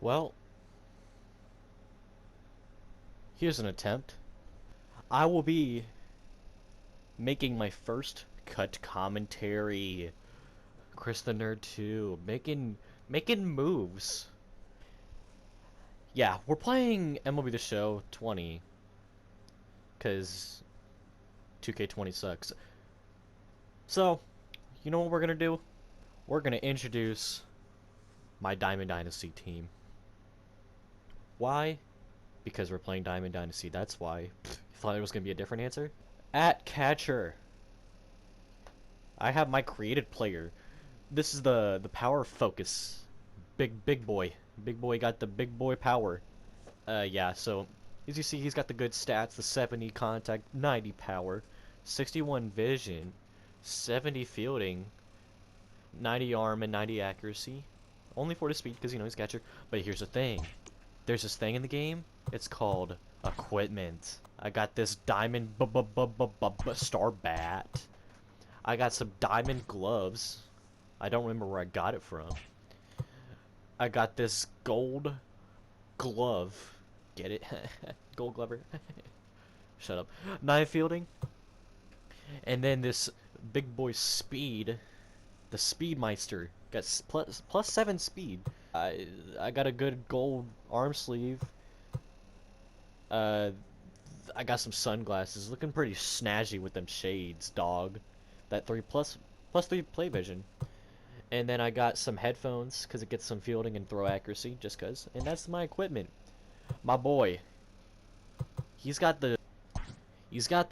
Well, here's an attempt. I will be making my first cut commentary. Chris the Nerd 2, making moves. Yeah, we're playing MLB The Show 20 because 2K20 sucks. So, you know what we're gonna do? We're gonna introduce my Diamond Dynasty team. Why? Because we're playing Diamond Dynasty. That's why. You thought there was gonna be a different answer? At catcher, I have my created player. This is the power focus. Big boy. Big boy got the big boy power. Yeah, so as you see, he's got the good stats, the 70 contact, 90 power, 61 vision, 70 fielding, 90 arm, and 90 accuracy. Only 40 speed because, you know, he's catcher. But here's the thing. There's this thing in the game. It's called equipment. I got this diamond star bat. I got some diamond gloves. I don't remember where I got it from. I got this gold glove. Get it? Gold glover. Shut up. 9 fielding. And then this big boy speed. The Speedmeister. Got plus 7 speed. I got a good gold arm sleeve. I got some sunglasses. Looking pretty snazzy with them shades, dog. That plus 3 play vision. And then I got some headphones because it gets some fielding and throw accuracy, just cause. And that's my equipment. My boy. He's got the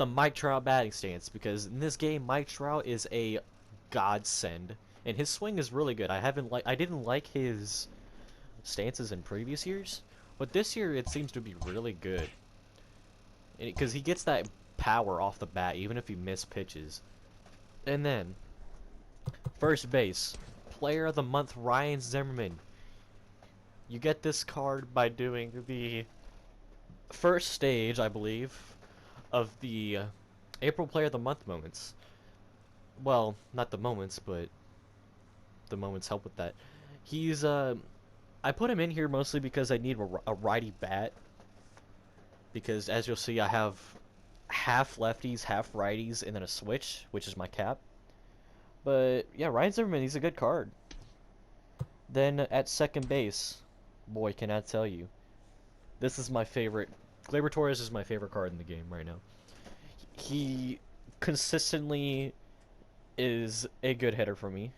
Mike Trout batting stance because in this game Mike Trout is a godsend. And his swing is really good. I didn't like his stances in previous years, but this year it seems to be really good. Because he gets that power off the bat even if he miss pitches. And then first base, Player of the Month Ryan Zimmerman. You get this card by doing the first stage, I believe, of the April Player of the Month moments. Well, not the moments, but the moments help with that. He's I put him in here mostly because I need a righty bat. Because as you'll see, I have half lefties, half righties, and then a switch, which is my cap. But yeah, Ryan Zimmerman, he's a good card. Then at second base, boy, can I tell you, this is my favorite. Gleyber Torres is my favorite card in the game right now. He consistently is a good hitter for me.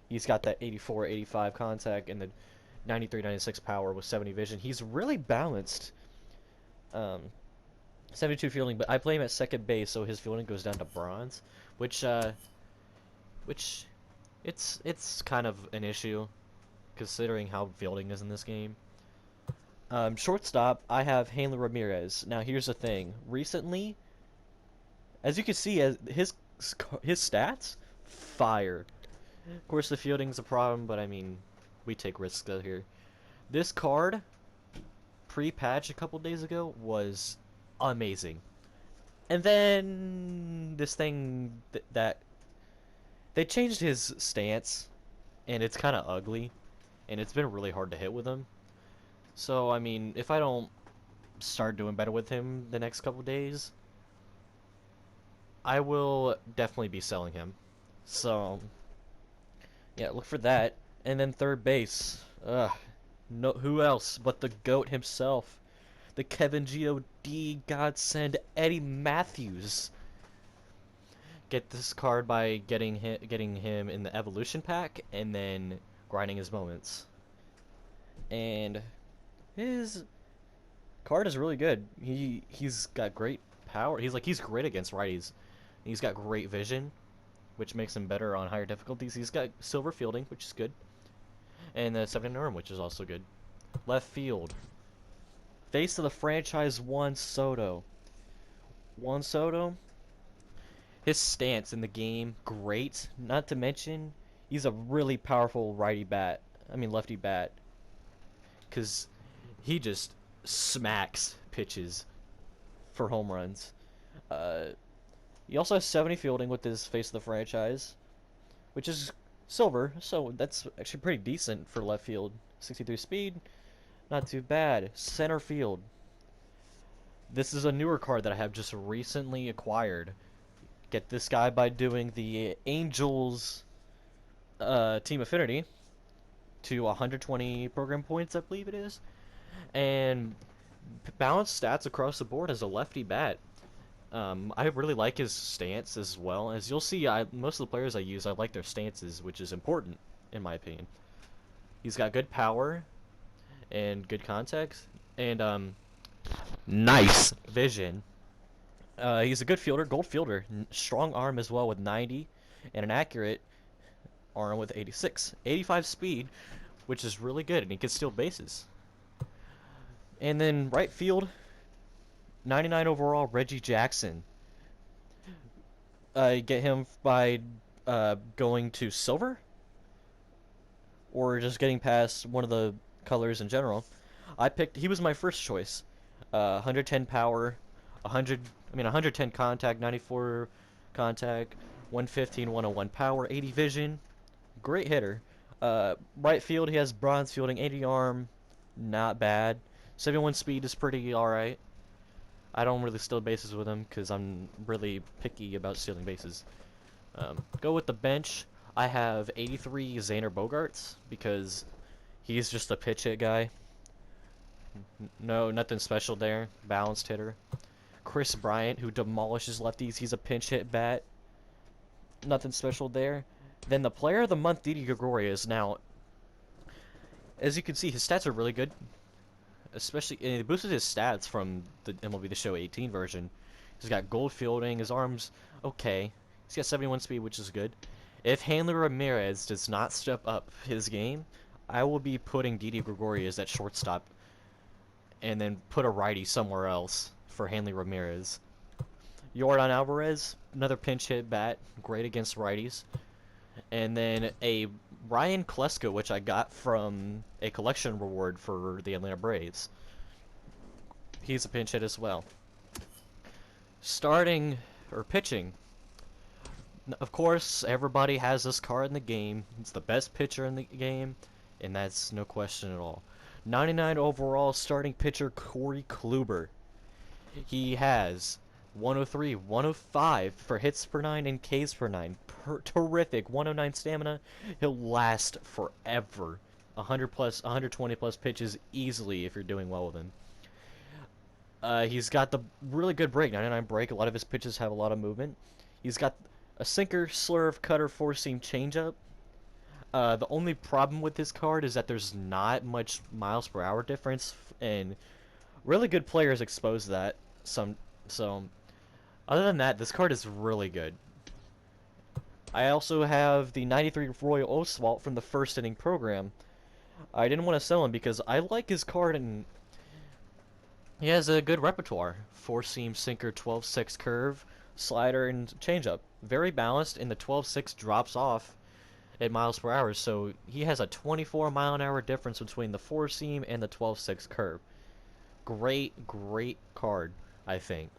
He's got that 84, 85 contact and the 93, 96 power with 70 vision. He's really balanced. 72 fielding, but I play him at second base, so his fielding goes down to bronze, which it's kind of an issue considering how fielding is in this game. Shortstop, I have Hanley Ramirez. Now here's the thing. Recently, as you can see, his stats, fire. Of course, the fielding's a problem, but I mean, we take risks out here. This card, pre-patch a couple days ago, was amazing. And then this thing that they changed his stance, and it's kind of ugly, and it's been really hard to hit with him. So, I mean, if I don't start doing better with him the next couple days, I will definitely be selling him. So, yeah, look for that. And then third base. No, who else but the GOAT himself, the Kevin G.O.D. godsend, Eddie Matthews. Get this card by getting him in the evolution pack and then grinding his moments. And his card is really good. He's got great power. He's great against righties. He's got great vision, which makes him better on higher difficulties. He's got silver fielding, which is good, and the 7 arm, which is also good. Left field. Face of the franchise, Juan Soto. Juan Soto, his stance in the game, great. Not to mention, he's a really powerful lefty bat. Because he just smacks pitches for home runs. He also has 70 fielding with his face of the franchise, which is silver, so that's actually pretty decent for left field. 63 speed, Not too bad. Center field. This is a newer card that I have just recently acquired. Get this guy by doing the Angels team affinity to 120 program points, I believe it is, and balanced stats across the board as a lefty bat. I really like his stance as well. As you'll see, most of the players I use, I like their stances, which is important in my opinion. He's got good power and good contact and nice vision. He's a good fielder, gold fielder, strong arm as well with 90, and an accurate arm with 86. 85 speed, which is really good, and he can steal bases. And then right field, 99 overall, Reggie Jackson. Get him by going to silver, or just getting past one of the colors in general. He was my first choice. 110 power, 110 contact, 94 contact, 115, 101 power, 80 vision. Great hitter. Right field, he has bronze fielding, 80 arm, not bad. 71 speed is pretty alright. I don't really steal bases with him because I'm really picky about stealing bases. Go with the bench. I have 83 Xander Bogaerts because he's just a pitch hit guy. No, nothing special there. Balanced hitter. Chris Bryant, who demolishes lefties. He's a pinch hit bat. Nothing special there. Then the player of the month, Didi Gregorius. Now, as you can see, his stats are really good. Especially, and he boosted his stats from the MLB The Show 18 version. He's got gold fielding. His arm's okay. He's got 71 speed, which is good. If Hanley Ramirez does not step up his game, I will be putting Didi Gregorius at shortstop and then put a righty somewhere else for Hanley Ramirez. Yordan Alvarez, another pinch hit bat, great against righties. And then a Ryan Klesko, which I got from a collection reward for the Atlanta Braves. He's a pinch hit as well. Starting, or pitching. Of course, everybody has this card in the game. It's the best pitcher in the game, and that's no question at all. 99 overall starting pitcher Corey Kluber. He has 103, 105 for hits per 9 and Ks per 9. Terrific. 109 stamina. He'll last forever. 100 plus, 120 plus pitches easily if you're doing well with him. He's got the really good break, 99 break. A lot of his pitches have a lot of movement. He's got a sinker, slurve, cutter, four-seam changeup. The only problem with this card is that there's not much miles per hour difference, and really good players expose that. So, other than that, this card is really good. I also have the 93 Royal Oswalt from the first inning program. I didn't want to sell him because I like his card and he has a good repertoire. Four-seam, sinker, 12-6 curve, slider, and changeup. Very balanced, and the 12-6 drops off at miles per hour, so he has a 24 mile an hour difference between the four-seam and the 12-6 curve. Great card, I think.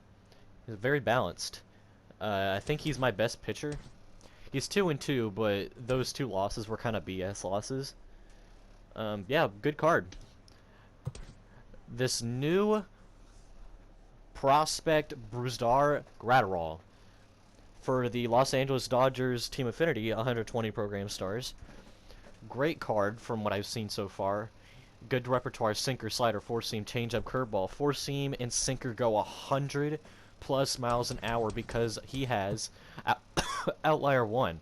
He's very balanced. I think he's my best pitcher. He's 2-2, but those two losses were kind of BS losses. Yeah, good card. This new prospect, Brusdar Graterol, for the Los Angeles Dodgers Team Affinity, 120 program stars. Great card from what I've seen so far. Good repertoire, sinker, slider, four-seam, changeup, curveball. Four-seam and sinker go 100 plus miles an hour because he has Outlier 1.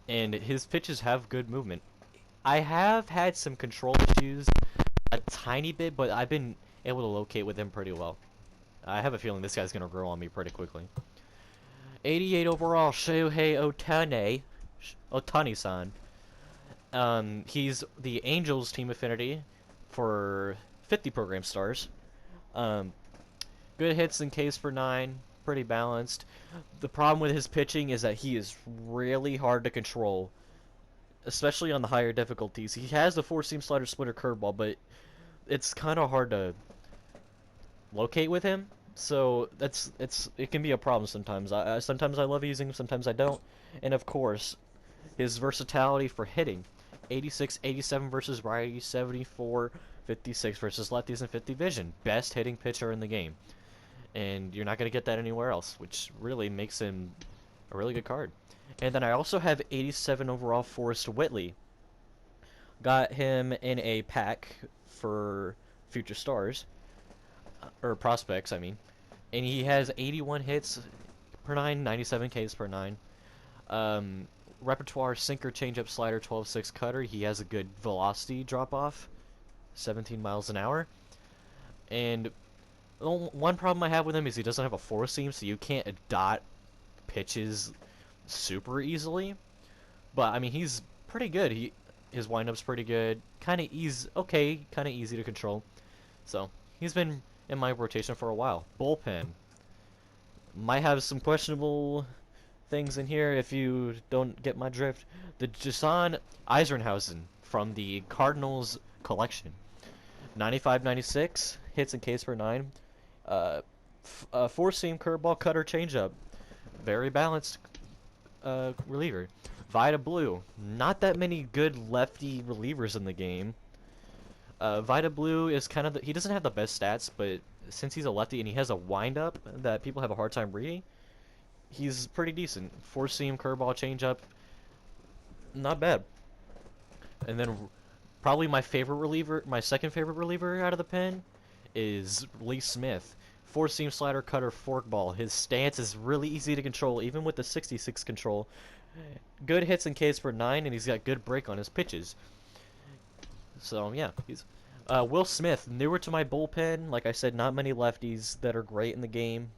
And his pitches have good movement. I have had some control issues a tiny bit, but I've been able to locate with him pretty well. I have a feeling this guy's going to grow on me pretty quickly. 88 overall, Shohei Ohtani-san. He's the Angels Team Affinity for 50 program stars. Good hits and Ks for 9, pretty balanced. The problem with his pitching is that he is really hard to control, especially on the higher difficulties. He has the four-seam slider, splitter, curveball, but it's kind of hard to locate with him. So it can be a problem sometimes. Sometimes I love using him, sometimes I don't. And of course, his versatility for hitting. 86, 87 versus righties, 74, 56 versus lefties, and 50 vision. Best hitting pitcher in the game. And you're not going to get that anywhere else, which really makes him a really good card. And then I also have 87 overall Forrest Whitley. Got him in a pack for future stars, or prospects, I mean. And he has 81 hits per 9, 97 Ks per 9. Repertoire, sinker, changeup, slider, 12-6 cutter. He has a good velocity drop-off, 17 miles an hour. And one problem I have with him is he doesn't have a four seam, so you can't dot pitches super easily. But I mean, he's pretty good. His windup's pretty good. Kind of easy, okay, kind of easy to control. So he's been in my rotation for a while. Bullpen might have some questionable things in here if you don't get my drift. The Jason Eisenhausen from the Cardinals collection. 95, 96 hits and Ks per 9. Four-seam, curveball, cutter, changeup. Very balanced reliever. Vida Blue. Not that many good lefty relievers in the game. Vida Blue is kind of he doesn't have the best stats, but since he's a lefty and he has a windup that people have a hard time reading, he's pretty decent. Four-seam, curveball, changeup. Not bad. And then probably my favorite reliever, my second favorite reliever out of the pen is Lee Smith. Four-seam, slider, cutter, forkball. His stance is really easy to control, even with the 66 control. Good hits and Ks per 9, and he's got good break on his pitches. So, yeah. He's Will Smith, newer to my bullpen. Like I said, not many lefties that are great in the game.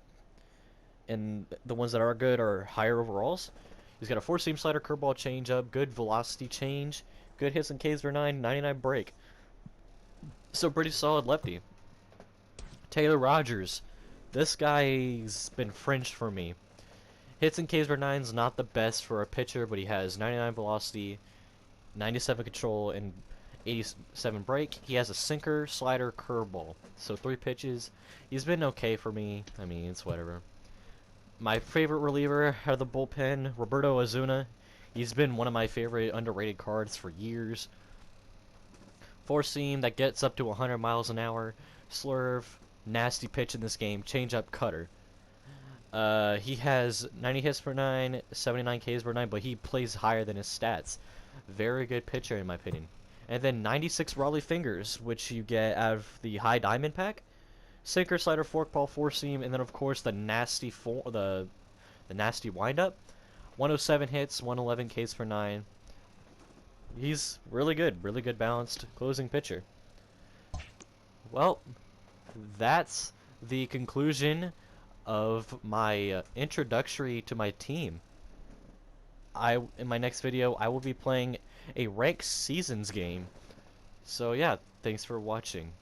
And the ones that are good are higher overalls. He's got a four-seam, slider, curveball, changeup, good velocity change, good hits and Ks per 9, 99 break. So, pretty solid lefty. Taylor Rogers. This guy's been fringed for me. Hits and Ks per 9's not the best for a pitcher, but he has 99 velocity, 97 control, and 87 break. He has a sinker, slider, curveball. So 3 pitches. He's been okay for me. I mean, it's whatever. My favorite reliever out of the bullpen, Roberto Ozuna. He's been one of my favorite underrated cards for years. Four-seam that gets up to 100 miles an hour. Slurve. Nasty pitch in this game. Change-up, cutter. He has 90 hits per 9, 79 Ks per 9, but he plays higher than his stats. Very good pitcher in my opinion. And then 96 Raleigh fingers, which you get out of the high diamond pack. Sinker, slider, forkball, four-seam, and then of course the nasty the nasty windup. 107 hits, 111 Ks per 9. He's really good balanced closing pitcher. Well, that's the conclusion of my introductory to my team. In my next video, I will be playing a ranked seasons game. So yeah, thanks for watching.